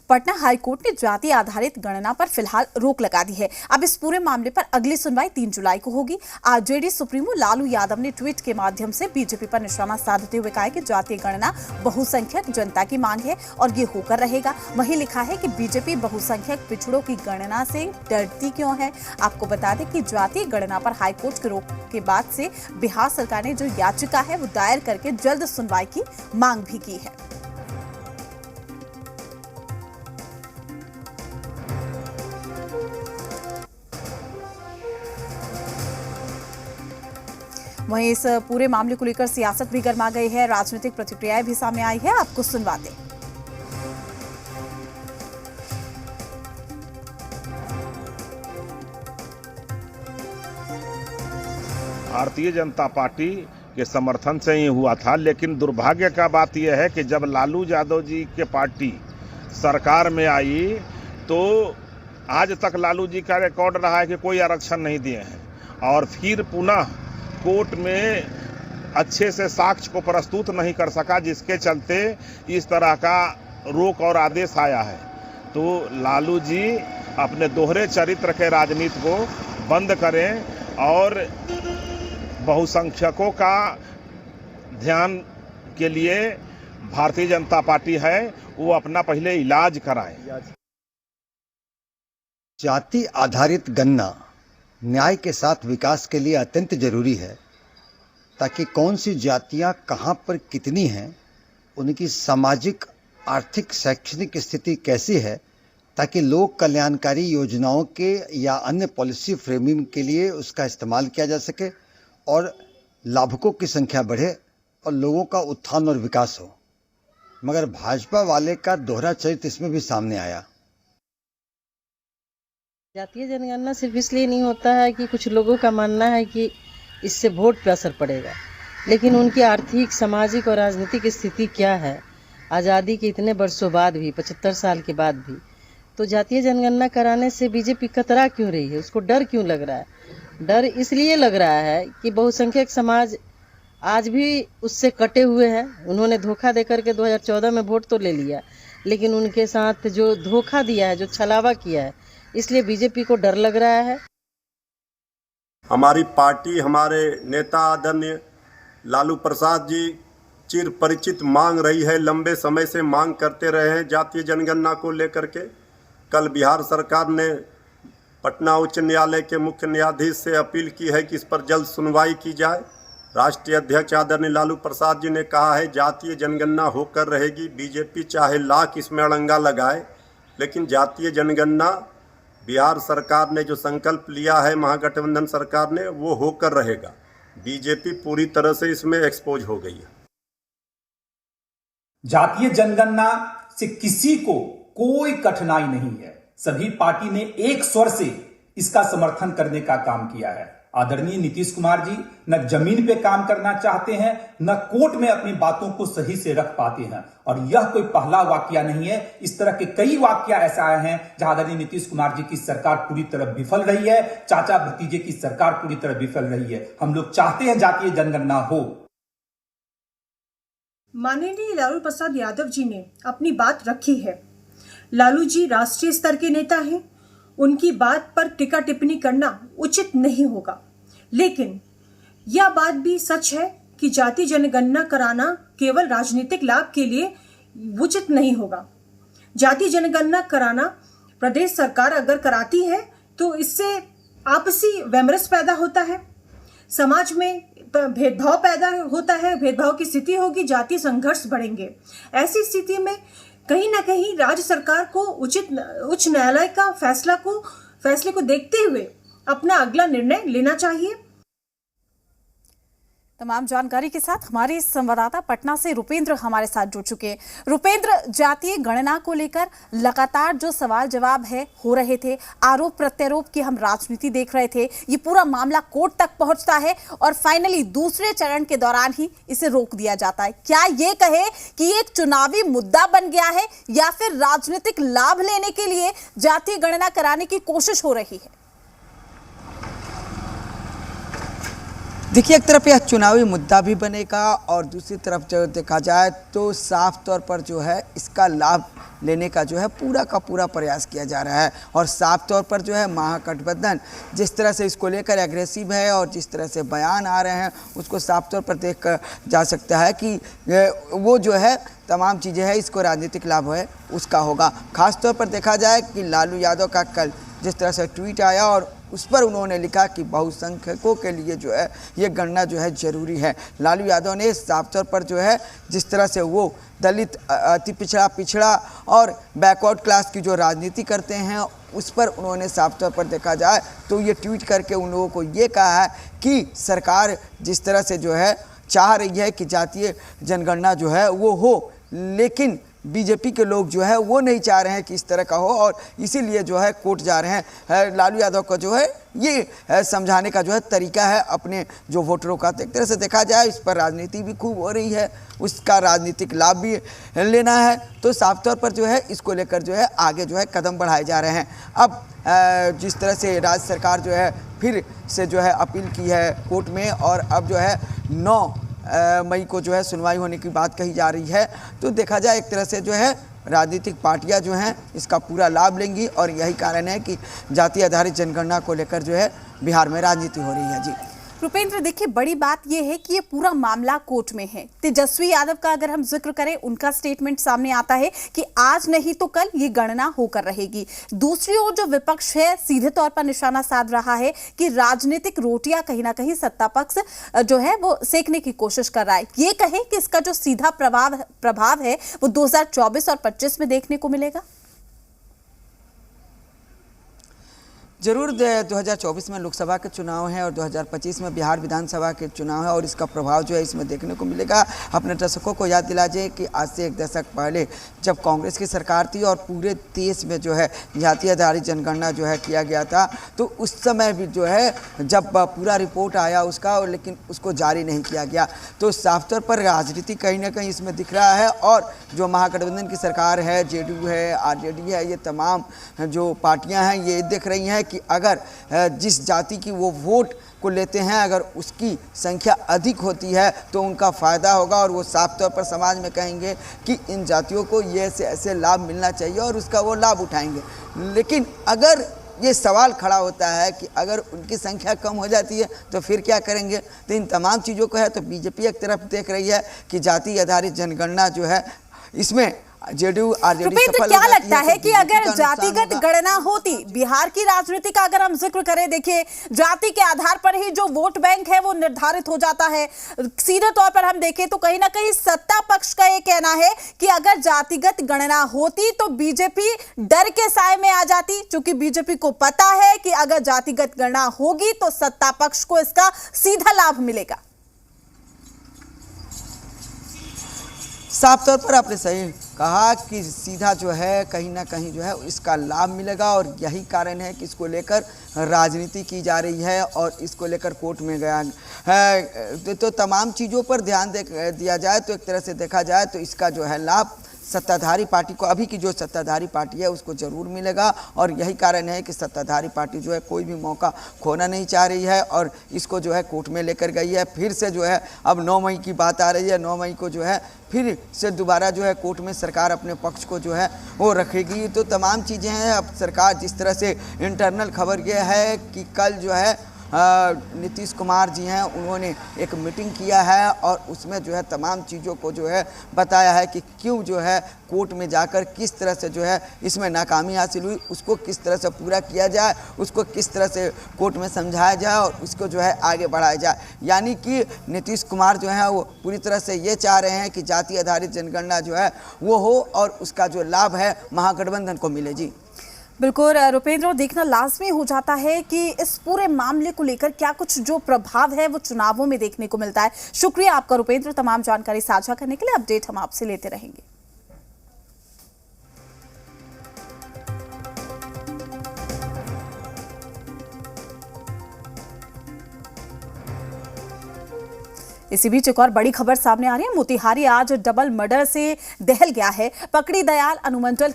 Patna high court ने जाति आधारित गणना पर फिलहाल रोक लगा दी है। अब इस पूरे मामले पर अगली सुनवाई 3 जुलाई को होगी। आरजेडी सुप्रीमो लालू यादव ने ट्वीट के माध्यम से बीजेपी पर निशाना साधते हुए कहा कि जातीय गणना बहुसंख्यक जनता की मांग है और ये होकर रहेगा। वहीं लिखा है कि बीजेपी बहुसंख्यक पिछड़ों की गणना से डरती क्यों है। आपको बता दें कि जातीय गणना पर हाईकोर्ट के रोक के बाद से बिहार सरकार ने जो याचिका है वो दायर करके जल्द सुनवाई की मांग भी की है। वहीं इस पूरे मामले को लेकर सियासत भी गर्मा गई है, राजनीतिक प्रतिक्रियाएं भी सामने आई है। आपको सुनवाते हैं। भारतीय जनता पार्टी के समर्थन से ही हुआ था, लेकिन दुर्भाग्य का बात यह है कि जब लालू यादव जी के पार्टी सरकार में आई तो आज तक लालू जी का रिकॉर्ड रहा है कि कोई आरक्षण नहीं दिए हैं और फिर पुनः कोर्ट में अच्छे से साक्ष्य को प्रस्तुत नहीं कर सका, जिसके चलते इस तरह का रोक और आदेश आया है। तो लालू जी अपने दोहरे चरित्र के राजनीति को बंद करें और बहुसंख्यकों का ध्यान के लिए भारतीय जनता पार्टी है वो अपना पहले इलाज कराएं। जाति आधारित गणना न्याय के साथ विकास के लिए अत्यंत जरूरी है, ताकि कौन सी जातियां कहां पर कितनी हैं, उनकी सामाजिक, आर्थिक, शैक्षणिक स्थिति कैसी है, ताकि लोक कल्याणकारी योजनाओं के या अन्य पॉलिसी फ्रेमिंग के लिए उसका इस्तेमाल किया जा सके और लाभुकों की संख्या बढ़े और लोगों का उत्थान और विकास हो। मगर भाजपा वाले का दोहरा चरित्र इसमें भी सामने आया। जातीय जनगणना सिर्फ इसलिए नहीं होता है कि कुछ लोगों का मानना है कि इससे वोट पे असर पड़ेगा, लेकिन उनकी आर्थिक, सामाजिक और राजनीतिक स्थिति क्या है आज़ादी के इतने वर्षों बाद भी, 75 साल के बाद भी। तो जातीय जनगणना कराने से बीजेपी कतरा क्यों रही है, उसको डर क्यों लग रहा है? डर इसलिए लग रहा है कि बहुसंख्यक समाज आज भी उससे कटे हुए हैं। उन्होंने धोखा देकर के 2014 में वोट तो ले लिया, लेकिन उनके साथ जो धोखा दिया है, जो छलावा किया है, इसलिए बीजेपी को डर लग रहा है। हमारी पार्टी, हमारे नेता आदरणीय लालू प्रसाद जी चिर परिचित मांग रही है, लंबे समय से मांग करते रहे हैं जातीय जनगणना को लेकर के। कल बिहार सरकार ने पटना उच्च न्यायालय के मुख्य न्यायाधीश से अपील की है कि इस पर जल्द सुनवाई की जाए। राष्ट्रीय अध्यक्ष आदरणीय लालू प्रसाद जी ने कहा है जातीय जनगणना होकर रहेगी, बीजेपी चाहे लाख इसमें अड़ंगा लगाए, लेकिन जातीय जनगणना बिहार सरकार ने जो संकल्प लिया है, महागठबंधन सरकार ने, वो होकर रहेगा। बीजेपी पूरी तरह से इसमें एक्सपोज हो गई है। जातीय जनगणना से किसी को कोई कठिनाई नहीं है। सभी पार्टी ने एक स्वर से इसका समर्थन करने का काम किया है। आदरणीय नीतीश कुमार जी न जमीन पे काम करना चाहते हैं, न कोर्ट में अपनी बातों को सही से रख पाते हैं। और यह कोई पहला वाकया नहीं है, इस तरह के कई वाकया ऐसे आए हैं जहां आदरणीय नीतीश कुमार जी की सरकार पूरी तरह विफल रही है, चाचा भतीजे की सरकार पूरी तरह विफल रही है। हम लोग चाहते हैं जातीय जनगणना हो। माननीय लालू प्रसाद यादव जी ने अपनी बात रखी है। लालू जी राष्ट्रीय स्तर के नेता हैं, उनकी बात पर टिक्का टिप्पणी करना उचित नहीं होगा, लेकिन यह बात भी सच है कि जाति जनगणना कराना केवल राजनीतिक लाभ के लिए उचित नहीं होगा। जाति जनगणना कराना प्रदेश सरकार अगर कराती है तो इससे आपसी वैमनस्य पैदा होता है, समाज में भेदभाव पैदा होता है, भेदभाव की स्थिति होगी, जाति संघर्ष बढ़ेंगे। ऐसी स्थिति में कहीं ना कहीं राज्य सरकार को उच्च न्यायालय का फैसले को देखते हुए अपना अगला निर्णय लेना चाहिए। तमाम जानकारी के साथ हमारे संवाददाता पटना से रुपेंद्र हमारे साथ जुड़ चुके हैं। रुपेंद्र, जातीय गणना को लेकर लगातार जो सवाल जवाब है हो रहे थे, आरोप प्रत्यारोप की हम राजनीति देख रहे थे, ये पूरा मामला कोर्ट तक पहुंचता है और फाइनली दूसरे चरण के दौरान ही इसे रोक दिया जाता है। क्या ये कहे कि ये एक चुनावी मुद्दा बन गया है या फिर राजनीतिक लाभ लेने के लिए जातीय गणना कराने की कोशिश हो रही है? देखिए, एक तरफ यह चुनावी मुद्दा भी बनेगा और दूसरी तरफ जो देखा जाए तो साफ तौर पर जो है इसका लाभ लेने का जो है पूरा का पूरा प्रयास किया जा रहा है। और साफ तौर पर जो है महागठबंधन जिस तरह से इसको लेकर एग्रेसिव है और जिस तरह से बयान आ रहे हैं उसको साफ तौर पर देख जा सकता है कि वो जो है तमाम चीज़ें हैं इसको राजनीतिक लाभ है उसका होगा। खास तौर पर देखा जाए कि लालू यादव का कल जिस तरह से ट्वीट आया और उस पर उन्होंने लिखा कि बहुसंख्यकों के लिए जो है ये गणना जो है ज़रूरी है। लालू यादव ने साफ तौर पर जो है जिस तरह से वो दलित, अति पिछड़ा और बैकवर्ड क्लास की जो राजनीति करते हैं उस पर उन्होंने साफ तौर पर देखा जाए तो ये ट्वीट करके उन लोगों को ये कहा है कि सरकार जिस तरह से जो है चाह रही है कि जातीय जनगणना जो है वो हो, लेकिन बीजेपी के लोग जो है वो नहीं चाह रहे हैं कि इस तरह का हो और इसीलिए जो है कोर्ट जा रहे हैं। लालू यादव का जो है ये समझाने का जो है तरीका है अपने जो वोटरों का। तो एक तरह से देखा जाए इस पर राजनीति भी खूब हो रही है, उसका राजनीतिक लाभ भी लेना है, तो साफ तौर पर जो है इसको लेकर जो है आगे जो है कदम बढ़ाए जा रहे हैं। अब जिस तरह से राज्य सरकार जो है फिर से जो है अपील की है कोर्ट में और अब जो है 9 मई को जो है सुनवाई होने की बात कही जा रही है। तो देखा जाए एक तरह से जो है राजनीतिक पार्टियां जो हैं इसका पूरा लाभ लेंगी और यही कारण है कि जाति आधारित जनगणना को लेकर जो है बिहार में राजनीति हो रही है। जी रुपेंद्र, देखिए बड़ी बात यह है कि ये पूरा मामला कोर्ट में है। तेजस्वी यादव का अगर हम जिक्र करें, उनका स्टेटमेंट सामने आता है कि आज नहीं तो कल ये गणना होकर रहेगी। दूसरी ओर जो विपक्ष है सीधे तौर पर निशाना साध रहा है कि राजनीतिक रोटियां कहीं ना कहीं सत्ता पक्ष जो है वो सेकने की कोशिश कर रहा है। ये कहें कि इसका जो सीधा प्रभाव है वो 2024 और 25 में देखने को मिलेगा। जरूर 2024 में लोकसभा के चुनाव हैं और 2025 में बिहार विधानसभा के चुनाव है और इसका प्रभाव जो है इसमें देखने को मिलेगा। अपने दर्शकों को याद दिला जाए कि आज से एक दशक पहले जब कांग्रेस की सरकार थी और पूरे देश में जो है जाति आधारित जनगणना जो है किया गया था, तो उस समय भी जो है जब पूरा रिपोर्ट आया उसका, लेकिन उसको जारी नहीं किया गया। तो साफ तौर पर राजनीति कहीं ना कहीं इसमें दिख रहा है और जो महागठबंधन की सरकार है, जेडीयू है, आरजेडी है, ये तमाम जो पार्टियां हैं ये देख रही हैं कि अगर जिस जाति की वो वोट को लेते हैं अगर उसकी संख्या अधिक होती है तो उनका फ़ायदा होगा और वो साफ तौर पर समाज में कहेंगे कि इन जातियों को ये ऐसे लाभ मिलना चाहिए और उसका वो लाभ उठाएंगे। लेकिन अगर ये सवाल खड़ा होता है कि अगर उनकी संख्या कम हो जाती है तो फिर क्या करेंगे। तो इन तमाम चीज़ों को है तो बीजेपी एक तरफ देख रही है कि जाति आधारित जनगणना जो है इसमें जेडीयू आरजेडी सफल क्या लगता है कि अगर जातिगत गणना होती, बिहार की राजनीति का अगर हम जिक्र करें, देखिए जाति के आधार पर ही जो वोट बैंक है वो निर्धारित हो जाता है। सीधे तौर पर हम देखें तो कहीं ना कहीं सत्ता पक्ष का ये कहना है कि अगर जातिगत गणना होती तो बीजेपी डर के साए में आ जाती, क्योंकि बीजेपी को पता है कि अगर जातिगत गणना होगी तो सत्ता पक्ष को इसका सीधा लाभ मिलेगा। साफ तौर पर आपने सही कहा कि सीधा जो है कहीं ना कहीं जो है इसका लाभ मिलेगा और यही कारण है कि इसको लेकर राजनीति की जा रही है और इसको लेकर कोर्ट में गया है। तो तमाम चीज़ों पर ध्यान दिया जाए तो एक तरह से देखा जाए तो इसका जो है लाभ सत्ताधारी पार्टी को, अभी की जो सत्ताधारी पार्टी है उसको ज़रूर मिलेगा और यही कारण है कि सत्ताधारी पार्टी जो है कोई भी मौका खोना नहीं चाह रही है और इसको जो है कोर्ट में लेकर गई है। फिर से जो है अब 9 मई की बात आ रही है, 9 मई को जो है फिर से दोबारा जो है कोर्ट में सरकार अपने पक्ष को जो है वो रखेगी। तो तमाम चीज़ें हैं। अब सरकार जिस तरह से इंटरनल खबर ये है कि कल जो है नीतीश कुमार जी हैं उन्होंने एक मीटिंग किया है और उसमें जो है तमाम चीज़ों को जो है बताया है कि क्यों जो है कोर्ट में जाकर किस तरह से जो है इसमें नाकामी हासिल हुई, उसको किस तरह से पूरा किया जाए, उसको किस तरह से कोर्ट में समझाया जाए और उसको जो है आगे बढ़ाया जाए। यानी कि नीतीश कुमार जो है वो पूरी तरह से ये चाह रहे हैं कि जाति आधारित जनगणना जो है वो हो और उसका जो लाभ है महागठबंधन को मिले। जी बिल्कुल रुपेंद्र, देखना लाजमी हो जाता है कि इस पूरे मामले को लेकर क्या कुछ जो प्रभाव है वो चुनावों में देखने को मिलता है। शुक्रिया आपका रुपेंद्र, तमाम जानकारी साझा करने के लिए। अपडेट हम आपसे लेते रहेंगे। इसी बीच एक और बड़ी खबर सामने आ रही है। मोतिहारी आज डबल मर्डर से दहल गया है। पकड़ी दयाल अनुमंडल